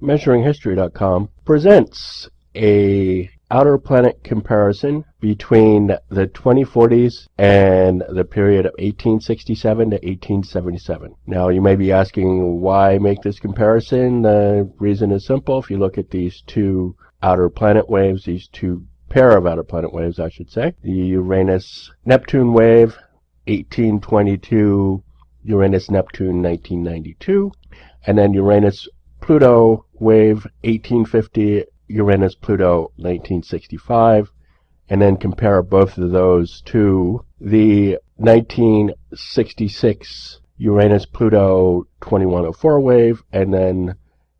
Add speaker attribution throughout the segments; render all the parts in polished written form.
Speaker 1: measuringhistory.com presents a outer planet comparison between the 2040s and the period of 1867 to 1877. Now you may be asking why make this comparison. The reason is simple. If you look at these two outer planet waves, these two pair of outer planet waves I should say, the Uranus-Neptune wave 1822, Uranus-Neptune 1992, and then Uranus-Pluto wave 1850, Uranus-Pluto 1965, and then compare both of those to the 1966 Uranus-Pluto 2104 wave, and then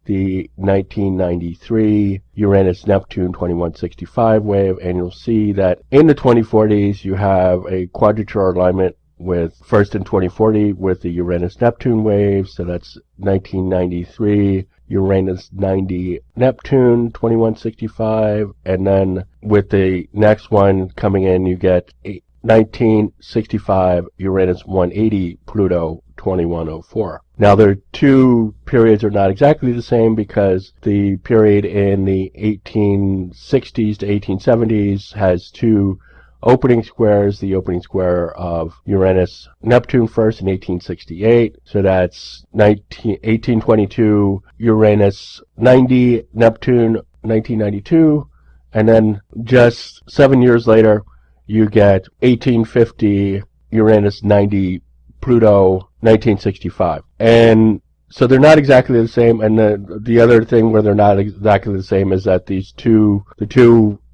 Speaker 1: the 1993 Uranus-Neptune 2165 wave, and you'll see that in the 2040s you have a quadrature alignment with first in 2040 with the Uranus-Neptune wave, so that's 1993 Uranus-90 Neptune 2165, and then with the next one coming in you get 1965 Uranus-180 Pluto 2104. Now their two periods are not exactly the same because the period in the 1860s to 1870s has two opening squares, the opening square of Uranus-Neptune first in 1868, so that's 1822 Uranus-90 Neptune 1992, and then just 7 years later you get 1850 Uranus-90 Pluto 1965. And so they're not exactly the same, and the other thing where they're not exactly the same is that the two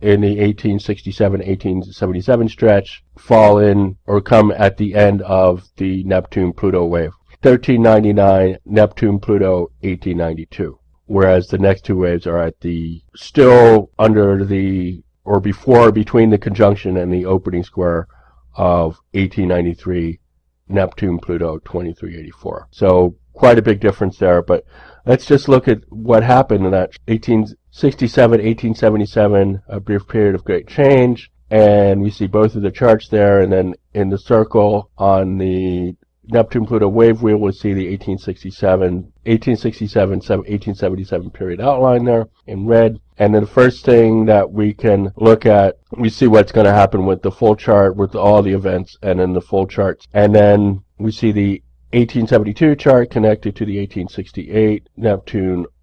Speaker 1: in the 1867-1877 stretch fall in or come at the end of the Neptune-Pluto wave. 1399 Neptune-Pluto 1892. Whereas the next two waves are at the still under the or before between the conjunction and the opening square of 1893 Neptune-Pluto 2384. So quite a big difference there, but let's just look at what happened in that 1867, 1877, a brief period of great change, and we see both of the charts there, and then in the circle on the Neptune-Pluto wave wheel we'll see the 1877 period outline there in red. And then the first thing that we can look at, we see what's going to happen with the full chart, with all the events, and then the full charts. And then we see the 1872 chart connected to the 1868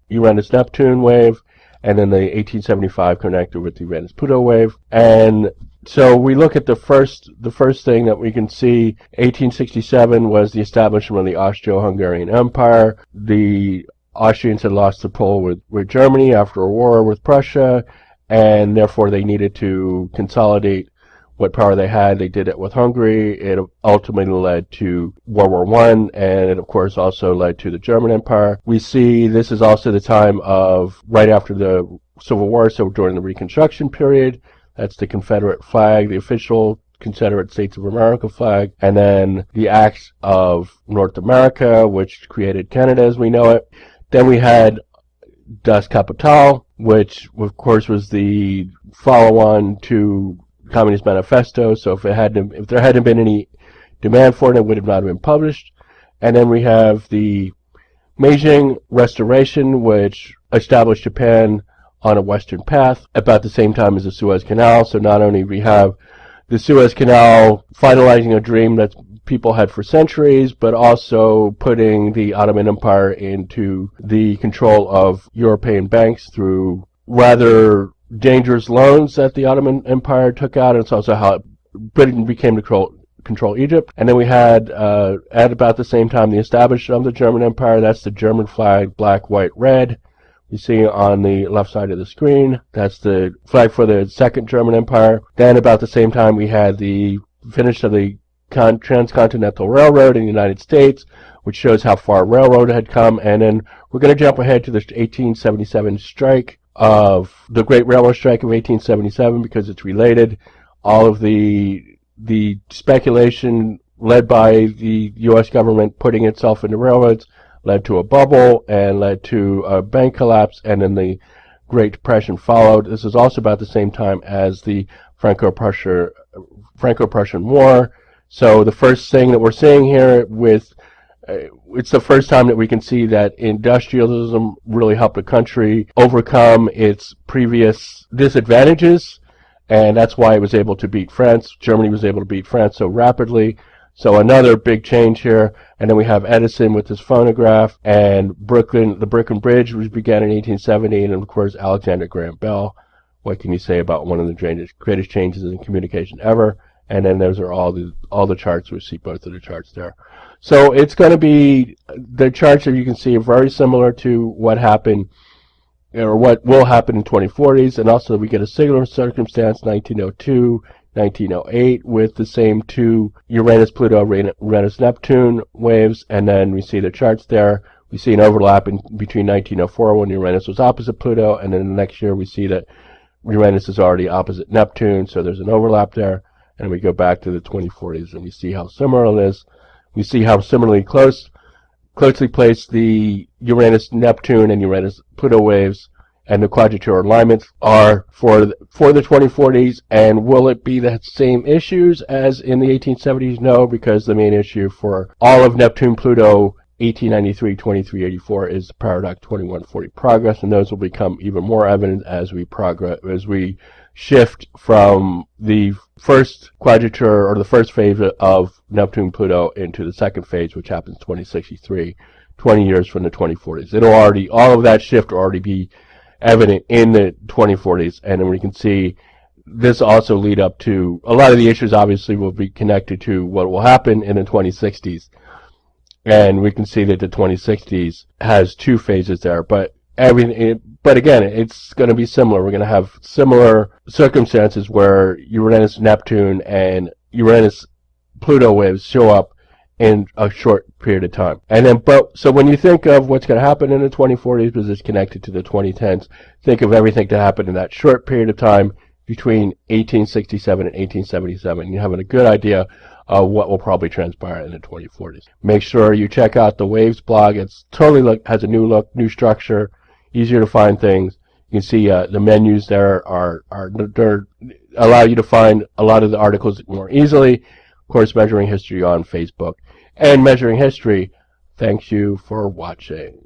Speaker 1: Uranus-Neptune wave, and then the 1875 connected with the Uranus-Pluto wave. And so we look at the first thing that we can see. 1867 was the establishment of the Austro-Hungarian Empire. The Austrians had lost the poll with Germany after a war with Prussia, and therefore they needed to consolidate what power they had. They did it with Hungary. It ultimately led to World War I, and it of course also led to the German Empire. We see this is also the time of right after the Civil War, so during the Reconstruction period. That's the Confederate flag, the official Confederate States of America flag, and then the Acts of North America, which created Canada as we know it. Then we had Das Kapital, which of course was the follow-on to Communist Manifesto. So if there hadn't been any demand for it, it would have not been published. And then we have the Meiji Restoration, which established Japan on a western path about the same time as the Suez Canal. So not only we have the Suez Canal finalizing a dream that people had for centuries, but also putting the Ottoman Empire into the control of European banks through rather dangerous loans that the Ottoman Empire took out, and it's also how Britain became to control Egypt. And then we had, at about the same time, the establishment of the German Empire. That's the German flag, black, white, red. You see on the left side of the screen, that's the flag for the Second German Empire. Then about the same time we had the finish of the Transcontinental Railroad in the United States, which shows how far railroad had come. And then we're going to jump ahead to the 1877 strike of the Great Railroad Strike of 1877 because it's related. All of the speculation led by the U.S. government putting itself into railroads led to a bubble and led to a bank collapse, and then the Great Depression followed. This is also about the same time as the Franco-Prussian War. So the first thing that we're seeing here with It's the first time that we can see that industrialism really helped the country overcome its previous disadvantages, and that's why it was able to beat France. Germany was able to beat France so rapidly. So another big change here. And then we have Edison with his phonograph, and the Brooklyn Bridge, which began in 1870, and of course Alexander Graham Bell. What can you say about one of the greatest changes in communication ever? And then those are all the charts. We see both of the charts there. So it's going to be, the charts that you can see are very similar to what happened, or what will happen in 2040s, and also we get a similar circumstance, 1902, 1908, with the same two Uranus-Pluto, Uranus-Neptune waves, and then we see the charts there. We see an overlap between 1904 when Uranus was opposite Pluto, and then the next year we see that Uranus is already opposite Neptune, so there's an overlap there. And we go back to the 2040s, and we see how similar it is. We see how similarly closely placed the Uranus-Neptune and Uranus-Pluto waves and the quadrature alignments are for the 2040s. And will it be the same issues as in the 1870s? No, because the main issue for all of Neptune-Pluto 1893-2384 is the paradox 2140 progress, and those will become even more evident as we shift from the first quadrature, or the first phase of Neptune-Pluto, into the second phase, which happens 2063, 20 years from the 2040s. All of that shift will already be evident in the 2040s, and then we can see this also lead up to a lot of the issues. Obviously will be connected to what will happen in the 2060s. And we can see that the 2060s has two phases there, but again, it's going to be similar. We're going to have similar circumstances where Uranus-Neptune and Uranus-Pluto waves show up in a short period of time. And then, so when you think of what's going to happen in the 2040s, because it's connected to the 2010s, think of everything to happen in that short period of time between 1867 and 1877. You're having a good idea of what will probably transpire in the 2040s. Make sure you check out the Waves blog. It's totally has a new look, new structure, easier to find things. You can see the menus there allow you to find a lot of the articles more easily. Of course, Measuring History on Facebook. And Measuring History, thanks you for watching.